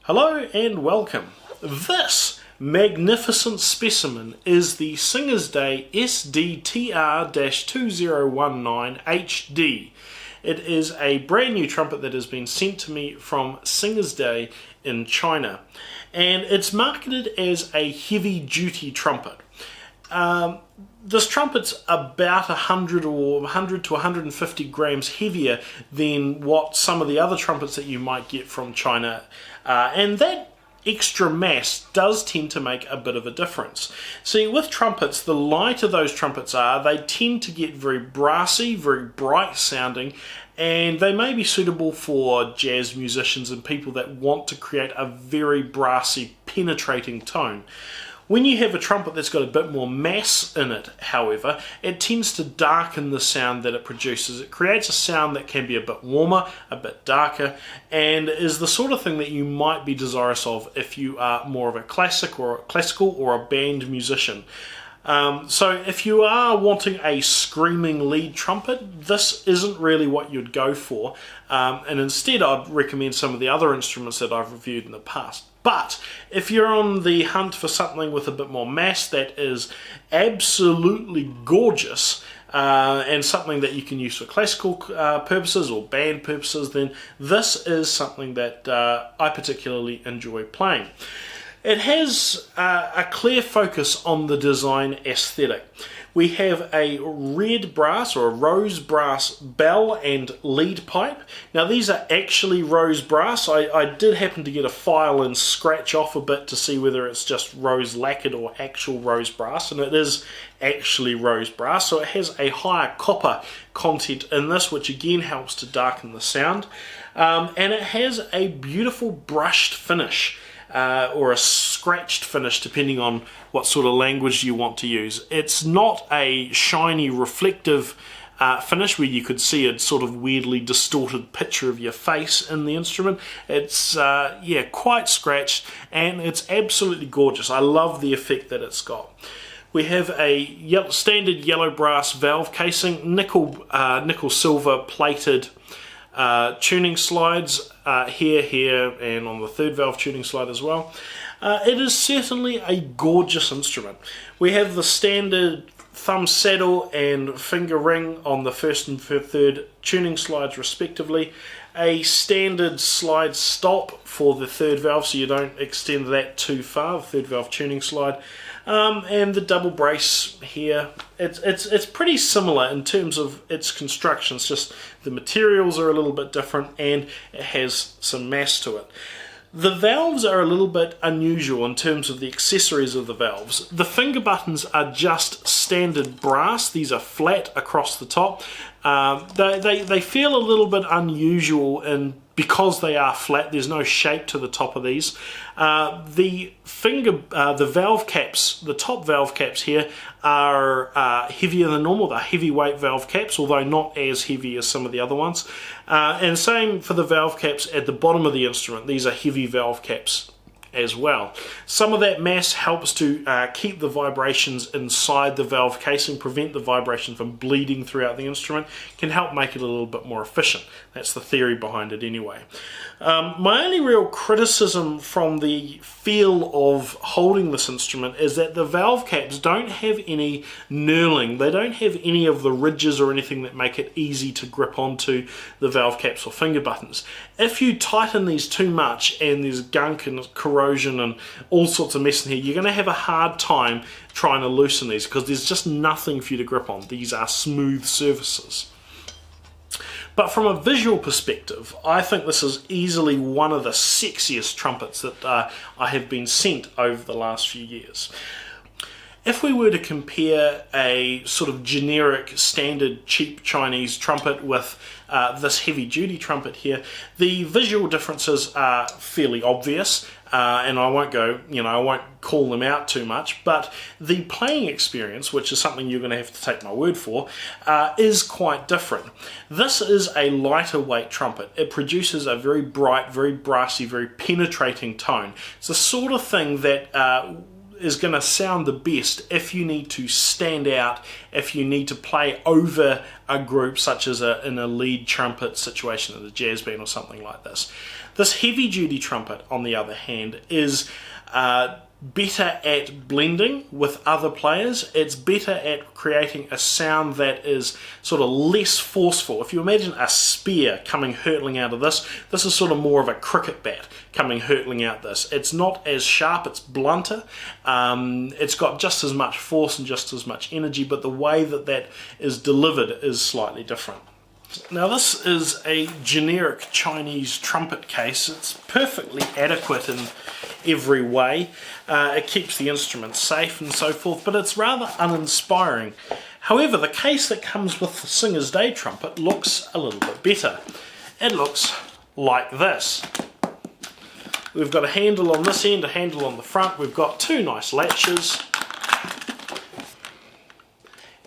Hello and welcome. This magnificent specimen is the Singer's Day SDTR-2019HD. It is a brand new trumpet that has been sent to me from Singer's Day in China, and it's marketed as a heavy duty trumpet. This trumpet's about 100 to 150 grams heavier than what some of the other trumpets that you might get from China, and that extra mass does tend to make a bit of a difference. See, with trumpets, the lighter those trumpets are, they tend to get very brassy, very bright sounding, and they may be suitable for jazz musicians and people that want to create a very brassy, penetrating tone. When you have a trumpet that's got a bit more mass in it, however, it tends to darken the sound that it produces. It creates a sound that can be a bit warmer, a bit darker, and is the sort of thing that you might be desirous of if you are more of a classical or a band musician. So if you are wanting a screaming lead trumpet, this isn't really what you'd go for, and instead I'd recommend some of the other instruments that I've reviewed in the past. But if you're on the hunt for something with a bit more mass that is absolutely gorgeous, and something that you can use for classical purposes or band purposes, then this is something that I particularly enjoy playing. It has a clear focus on the design aesthetic. We have a red brass or a rose brass bell and lead pipe. Now these are actually rose brass. I did happen to get a file and scratch off a bit to see whether it's just rose lacquered or actual rose brass, and it is actually rose brass, so it has a higher copper content in this, which again helps to darken the sound, and it has a beautiful brushed finish. Or a scratched finish, depending on what sort of language you want to use. It's not a shiny, reflective finish where you could see a sort of weirdly distorted picture of your face in the instrument. It's quite scratched, and it's absolutely gorgeous. I love the effect that it's got. We have a standard yellow brass valve casing, nickel silver plated tuning slides here, and on the third valve tuning slide as well. It is certainly a gorgeous instrument. We have the standard thumb saddle and finger ring on the first and third tuning slides respectively. A standard slide stop for the third valve, so you don't extend that too far, the third valve tuning slide. And the double brace here, it's pretty similar in terms of its construction. It's just the materials are a little bit different and it has some mass to it. The valves are a little bit unusual in terms of the accessories of the valves. The finger buttons are just standard brass. These are flat across the top. They feel a little bit unusual because they are flat. There's no shape to the top of these. The valve caps, the top valve caps here are heavier than normal. They're heavyweight valve caps, although not as heavy as some of the other ones. And same for the valve caps at the bottom of the instrument. These are heavy valve caps as well. Some of that mass helps to keep the vibrations inside the valve casing, prevent the vibration from bleeding throughout the instrument, can help make it a little bit more efficient. That's the theory behind it anyway. My only real criticism from the feel of holding this instrument is that the valve caps don't have any knurling. They don't have any of the ridges or anything that make it easy to grip onto the valve caps or finger buttons. If you tighten these too much and there's gunk and corrosion and all sorts of mess in here, you're going to have a hard time trying to loosen these because there's just nothing for you to grip on. These are smooth surfaces. But from a visual perspective, I think this is easily one of the sexiest trumpets that I have been sent over the last few years. If we were to compare a sort of generic, standard, cheap Chinese trumpet with this heavy-duty trumpet here, the visual differences are fairly obvious. And I won't call them out too much, but the playing experience, which is something you're going to have to take my word for, is quite different. This is a lighter weight trumpet. It produces a very bright, very brassy, very penetrating tone. It's the sort of thing that is going to sound the best if you need to stand out, if you need to play over a group such as in a lead trumpet situation in a jazz band or something like this. This heavy duty trumpet, on the other hand, is better at blending with other players. It's better at creating a sound that is sort of less forceful. If you imagine a spear coming hurtling out of this is sort of more of a cricket bat coming hurtling out this. It's not as sharp, it's blunter. It's got just as much force and just as much energy, but the way that is delivered is slightly different. Now this is a generic Chinese trumpet case. It's perfectly adequate in every way. It keeps the instrument safe and so forth, but it's rather uninspiring. However, the case that comes with the Singer's Day trumpet looks a little bit better. It looks like this. We've got a handle on this end, a handle on the front. We've got two nice latches,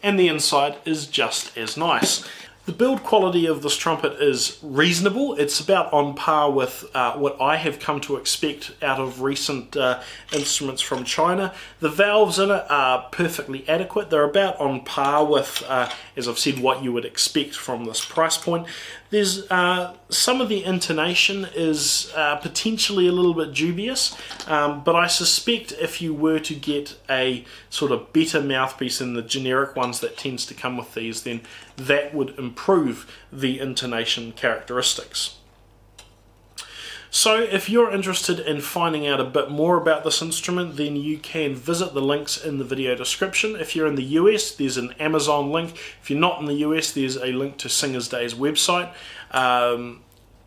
and the inside is just as nice. The build quality of this trumpet is reasonable. It's about on par with what I have come to expect out of recent instruments from China. The valves in it are perfectly adequate. They're about on par with, as I've said, what you would expect from this price point. There's some of the intonation is potentially a little bit dubious, but I suspect if you were to get a sort of better mouthpiece than the generic ones that tends to come with these, then that would improve the intonation characteristics. So if you're interested in finding out a bit more about this instrument, then you can visit the links in the video description. If you're in the US, there's an Amazon link. If you're not in the US, there's a link to Singer's Day's website.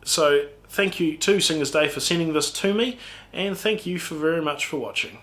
So thank you to Singer's Day for sending this to me, and thank you very much for watching.